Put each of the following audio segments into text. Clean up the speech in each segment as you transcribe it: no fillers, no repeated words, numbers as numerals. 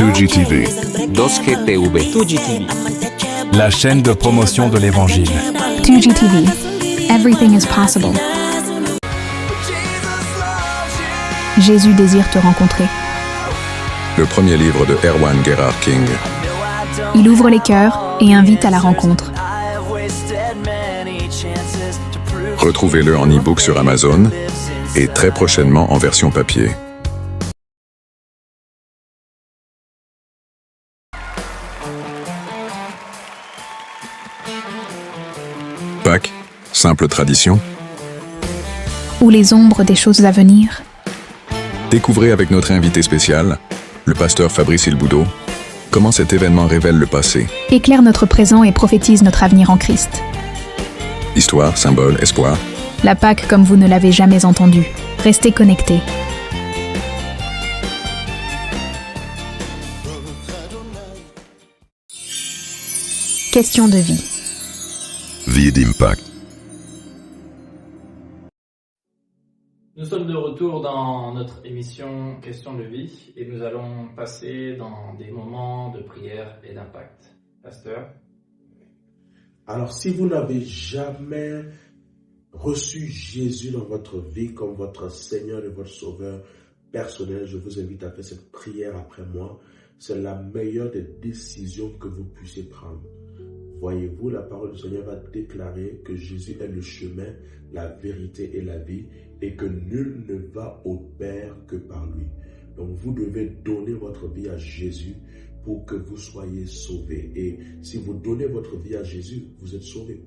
2GTV. 2GTV. 2GTV. La chaîne de promotion de l'Évangile. 2GTV. Everything is possible. Jésus désire te rencontrer. Le premier livre de Erwan Gerhard King. Il ouvre les cœurs et invite à la rencontre. Retrouvez-le en e-book sur Amazon et très prochainement en version papier. Pâques, simple tradition. Ou les ombres des choses à venir. Découvrez avec notre invité spécial, le pasteur Fabrice Ilboudo, comment cet événement révèle le passé. Éclaire notre présent et prophétise notre avenir en Christ. Histoire, symbole, espoir. La Pâque comme vous ne l'avez jamais entendu. Restez connectés. Question de vie. Vie d'impact. Nous sommes de retour dans notre émission Question de vie et nous allons passer dans des moments de prière et d'impact. Pasteur? Alors, si vous n'avez jamais reçu Jésus dans votre vie comme votre Seigneur et votre Sauveur personnel, je vous invite à faire cette prière après moi. C'est la meilleure des décisions que vous puissiez prendre. Voyez-vous, la parole du Seigneur va déclarer que Jésus est le chemin, la vérité et la vie, et que nul ne va au Père que par lui. Donc vous devez donner votre vie à Jésus pour que vous soyez sauvés. Et si vous donnez votre vie à Jésus, vous êtes sauvés.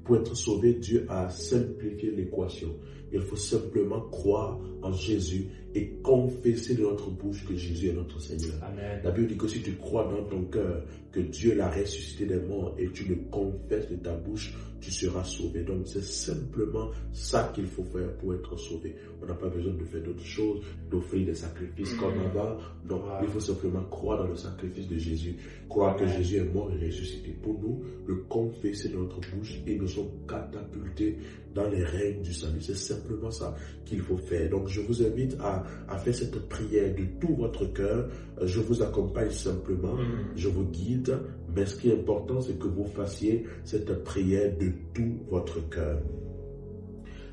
Pour être sauvé, Dieu a simplifié l'équation. Il faut simplement croire en Jésus et confesser de notre bouche que Jésus est notre Seigneur. Amen. La Bible dit que si tu crois dans ton cœur que Dieu l'a ressuscité des morts et tu le confesses de ta bouche, tu seras sauvé. Donc c'est simplement ça qu'il faut faire pour être sauvé. On n'a pas besoin de faire d'autres choses, d'offrir des sacrifices comme avant. Non, il faut simplement croire dans le sacrifice de Jésus, croire que Jésus est mort et ressuscité pour nous, le confesser de notre bouche et nous sommes catapultés dans les règnes du salut. C'est simplement ça qu'il faut faire. Donc je vous invite à faire cette prière de tout votre cœur. Je vous accompagne simplement, je vous guide, mais ce qui est important, c'est que vous fassiez cette prière de tout votre cœur.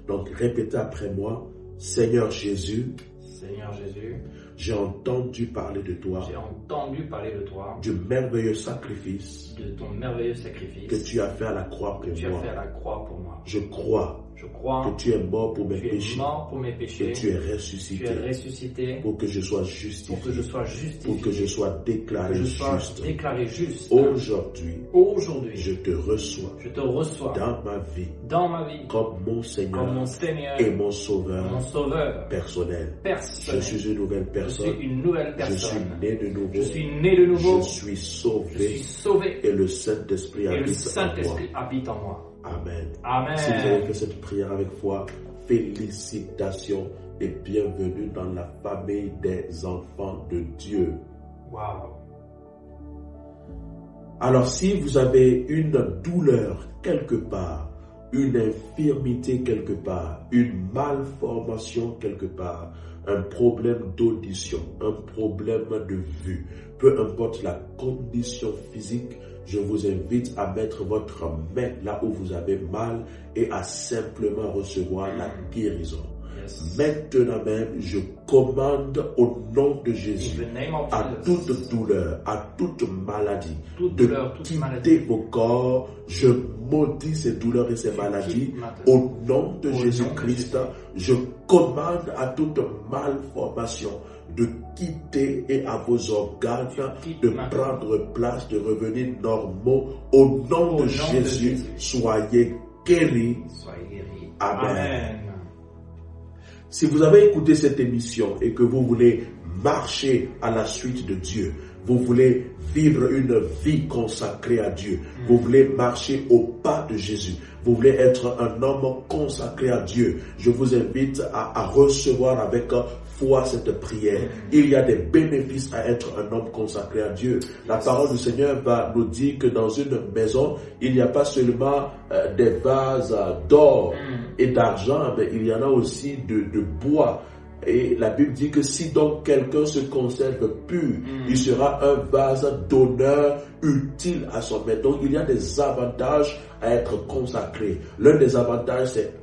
Donc répétez après moi, Seigneur Jésus, Seigneur Jésus, j'ai entendu parler de toi, du merveilleux sacrifice de ton merveilleux sacrifice que tu as fait à la croix pour moi. Je crois que tu es mort pour mes péchés, que tu es ressuscité pour que je sois justifié, pour que je sois déclaré juste. Aujourd'hui, je te reçois dans ma vie comme mon Seigneur et mon Sauveur personnel. Je suis une nouvelle personne. Je suis né de nouveau. Je suis sauvé. Et le Saint-Esprit habite en moi. Amen. Si vous avez fait cette prière avec foi, félicitations et bienvenue dans la famille des enfants de Dieu. Wow. Alors si vous avez une douleur quelque part, une infirmité quelque part, une malformation quelque part, un problème d'audition, un problème de vue, peu importe la condition physique, je vous invite à mettre votre main là où vous avez mal et à simplement recevoir la guérison. Maintenant même, je commande au nom de Jésus à toute douleur, à toute maladie, quitter vos corps. Je maudis ces douleurs et ces maladies. Au nom de Jésus-Christ, je commande à toute malformation de quitter et à vos organes de prendre place, de revenir normaux. Au nom de Jésus, soyez guéris. Amen. Si vous avez écouté cette émission et que vous voulez marcher à la suite de Dieu, vous voulez vivre une vie consacrée à Dieu, vous voulez marcher au pas de Jésus, vous voulez être un homme consacré à Dieu, je vous invite à recevoir avec foi cette prière. Il y a des bénéfices à être un homme consacré à Dieu. La parole du Seigneur va nous dire que dans une maison, il n'y a pas seulement des vases d'or et d'argent, mais il y en a aussi de bois. Et la Bible dit que si donc quelqu'un se conserve pur, il sera un vase d'honneur utile à son maître. Donc il y a des avantages à être consacré. L'un des avantages, c'est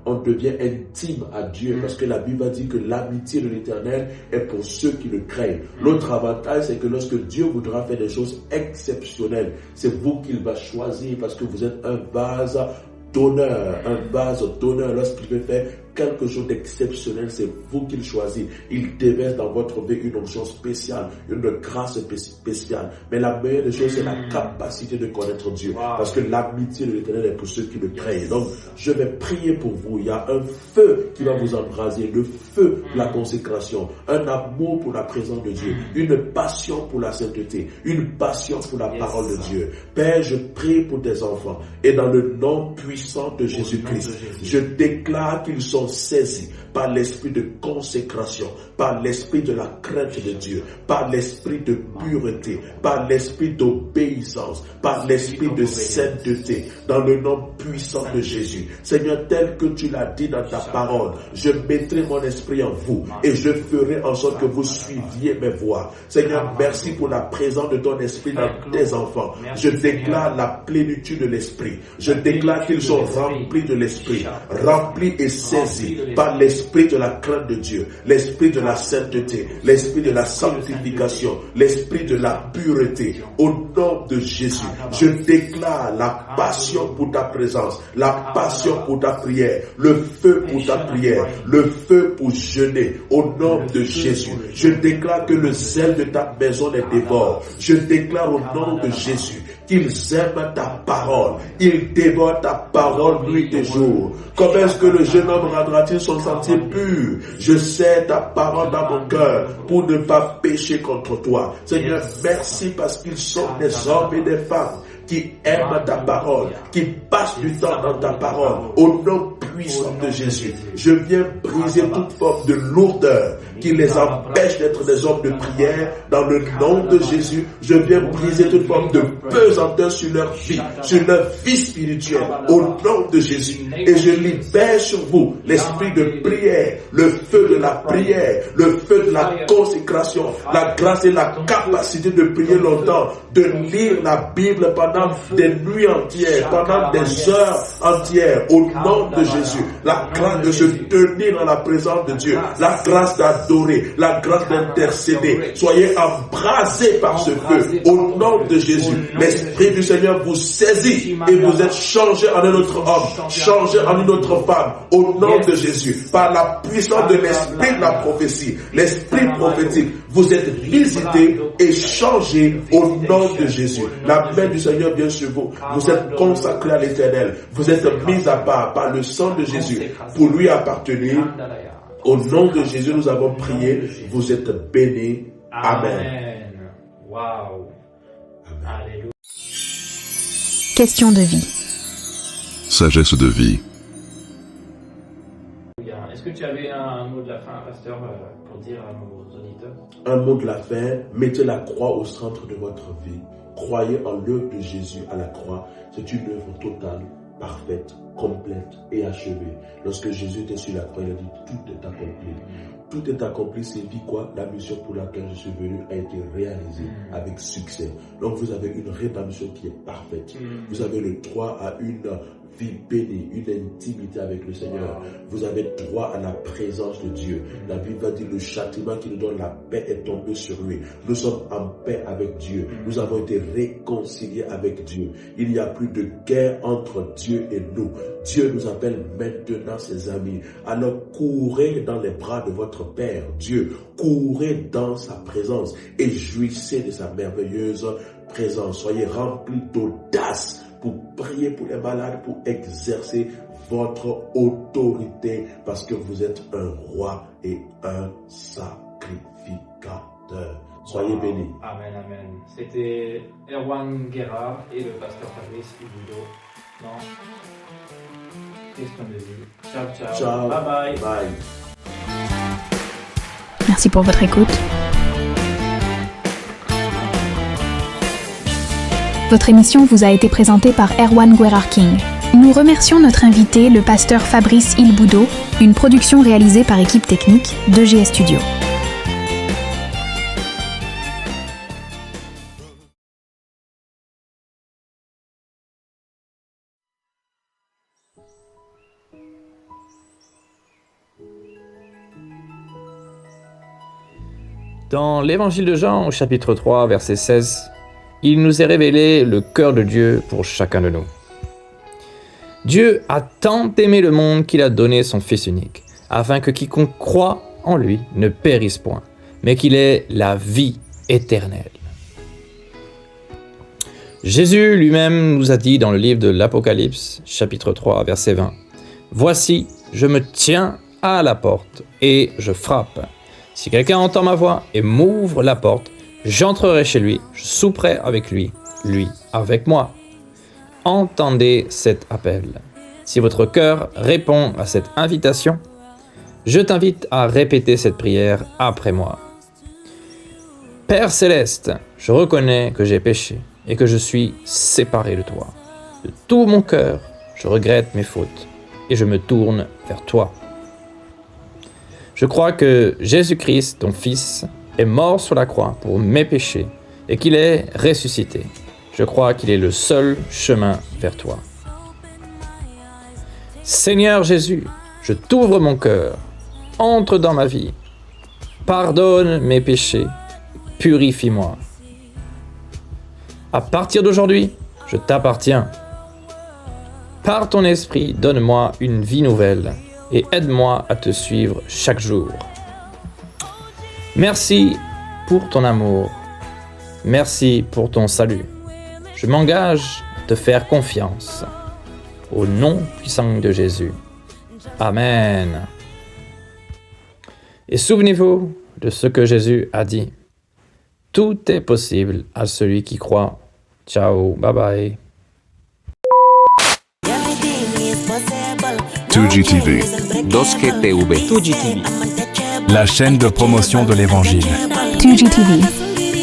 on devient intime à Dieu parce que la Bible dit que l'amitié de l'Éternel est pour ceux qui le craignent. L'autre avantage, c'est que lorsque Dieu voudra faire des choses exceptionnelles, c'est vous qu'il va choisir parce que vous êtes un vase d'honneur, lorsqu'il veut faire quelque chose d'exceptionnel, c'est vous qu'il choisit. Il déverse dans votre vie une onction spéciale, une grâce spéciale. Mais la meilleure des choses, c'est la capacité de connaître Dieu. Parce que l'amitié de l'Éternel est pour ceux qui le craignent. Donc, je vais prier pour vous. Il y a un feu qui va vous embraser, le feu de la consécration, un amour pour la présence de Dieu, une passion pour la sainteté, une passion pour la parole de Dieu. Père, je prie pour tes enfants et dans le nom puissant de Jésus-Christ, je déclare qu'ils sont saisis par l'esprit de consécration, par l'esprit de la crainte de Dieu, par l'esprit de pureté, par l'esprit d'obéissance, par l'esprit de sainteté, dans le nom puissant de Jésus. Seigneur, tel que tu l'as dit dans ta parole, je mettrai mon esprit en vous et je ferai en sorte que vous suiviez mes voies. Seigneur, merci pour la présence de ton esprit dans tes enfants. Je déclare la plénitude de l'esprit. Je déclare qu'ils sont remplis de l'esprit, remplis et saisis par l'esprit de la crainte de Dieu, l'esprit de la sainteté, l'esprit de la sanctification, l'esprit de la pureté. Au nom de Jésus, je déclare la passion pour ta présence, la passion pour ta prière, le feu pour ta prière, le feu pour jeûner. Au nom de Jésus, je déclare que le zèle de ta maison les dévore. Je déclare au nom de Jésus qu'ils aiment ta parole. Ils dévorent ta parole nuit et jour. Comment est-ce que le jeune homme rendra-t-il son sentier pur? Je sais ta parole dans mon cœur pour ne pas pécher contre toi. Seigneur, merci parce qu'ils sont des hommes et des femmes qui aiment ta parole, qui passent du temps dans ta parole. Au nom puissant de Jésus, je viens briser toute forme de lourdeur qui les empêche d'être des hommes de prière. Dans le nom de Jésus, je viens briser toute forme de pesanteur sur leur vie spirituelle. Au nom de Jésus. Et je libère sur vous l'esprit de prière, le feu de la prière, le feu de la consécration, la grâce et la capacité de prier longtemps, de lire la Bible pendant des nuits entières, pendant des heures entières. Au nom de Jésus, la grâce de se tenir dans la présence de Dieu, la grâce d'adorer, la grâce d'intercéder. Soyez embrasés par ce feu. Au nom de Jésus, l'Esprit du Seigneur vous saisit et vous êtes changés en un autre homme, changés en une autre femme. Au nom de Jésus, par la puissance de l'Esprit de la prophétie, l'Esprit prophétique, vous êtes visités et changés au nom de Jésus. La main du Seigneur vient sur vous. Vous êtes consacrés à l'Éternel. Vous êtes mis à part par le sang de Jésus pour lui appartenir. Au nom de Jésus, nous avons prié. Vous êtes bénis. Amen. Wow. Alléluia. Question de vie. Sagesse de vie. Est-ce que tu avais un mot de la fin, pasteur, pour dire à nos auditeurs? Un mot de la fin, mettez la croix au centre de votre vie. Croyez en l'œuvre de Jésus à la croix. C'est une œuvre totale, parfaite, complète et achevée. Lorsque Jésus était sur la croix, il a dit tout est accompli. Tout est accompli, signifie quoi? La mission pour laquelle je suis venu a été réalisée avec succès. Donc vous avez une rédemption qui est parfaite. Vous avez le droit à une vie bénie, une intimité avec le Seigneur. Vous avez droit à la présence de Dieu. La Bible va dire le châtiment qui nous donne la paix est tombé sur lui. Nous sommes en paix avec Dieu. Nous avons été réconciliés avec Dieu. Il n'y a plus de guerre entre Dieu et nous. Dieu nous appelle maintenant ses amis. Alors courez dans les bras de votre Père, Dieu. Courez dans sa présence et jouissez de sa merveilleuse présence. Soyez remplis d'audace pour prier pour les malades, pour exercer votre autorité, parce que vous êtes un roi et un sacrificateur. Soyez bénis. Amen, amen. C'était Erwan Guerra et le pasteur Fabrice Ubudo. Non. Question de vie. Ciao, ciao. Ciao. Bye bye. Bye. Merci pour votre écoute. Votre émission vous a été présentée par Erwan Guerra King. Nous remercions notre invité, le pasteur Fabrice Ilboudo, une production réalisée par équipe technique d'EGS Studio. Dans l'évangile de Jean, au chapitre 3, verset 16, il nous est révélé le cœur de Dieu pour chacun de nous. Dieu a tant aimé le monde qu'il a donné son Fils unique, afin que quiconque croit en lui ne périsse point, mais qu'il ait la vie éternelle. Jésus lui-même nous a dit dans le livre de l'Apocalypse, chapitre 3, verset 20, « Voici, je me tiens à la porte et je frappe. Si quelqu'un entend ma voix et m'ouvre la porte, j'entrerai chez lui, je souperai avec lui, lui avec moi. » Entendez cet appel. Si votre cœur répond à cette invitation, je t'invite à répéter cette prière après moi. Père céleste, je reconnais que j'ai péché et que je suis séparé de toi. De tout mon cœur, je regrette mes fautes et je me tourne vers toi. Je crois que Jésus-Christ, ton Fils, est mort sur la croix pour mes péchés et qu'il est ressuscité. Je crois qu'il est le seul chemin vers toi. Seigneur Jésus, je t'ouvre mon cœur, entre dans ma vie, pardonne mes péchés, purifie-moi. À partir d'aujourd'hui, je t'appartiens. Par ton esprit, donne-moi une vie nouvelle et aide-moi à te suivre chaque jour. Merci pour ton amour. Merci pour ton salut. Je m'engage à te faire confiance. Au nom puissant de Jésus. Amen. Et souvenez-vous de ce que Jésus a dit. Tout est possible à celui qui croit. Ciao, bye bye. 2GTV, Dosche TV. 2GTV. la chaîne de promotion de l'Évangile. 2GTV.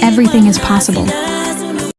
Everything is possible.